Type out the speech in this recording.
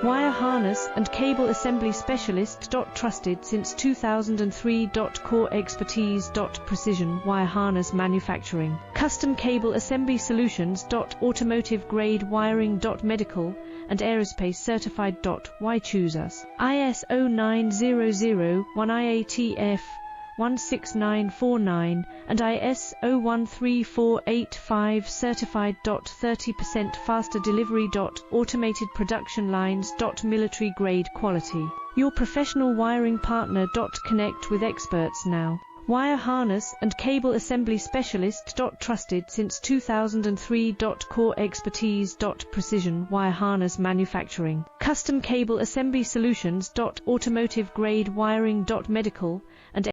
Wire harness and cable assembly specialist. Trusted since 2003. Core expertise. Precision wire harness manufacturing. Custom cable assembly solutions. Automotive grade wiring. Medical and aerospace certified. Why choose us? ISO 9001 IATF 16949 and ISO 13485 certified. 30% faster delivery. Automated production lines. Military grade quality. Your professional wiring partner. Connect with experts now. Wire harness and cable assembly specialist. Trusted since 2003. Core expertise. Precision wire harness manufacturing. Custom cable assembly solutions. Automotive grade wiring. Medical and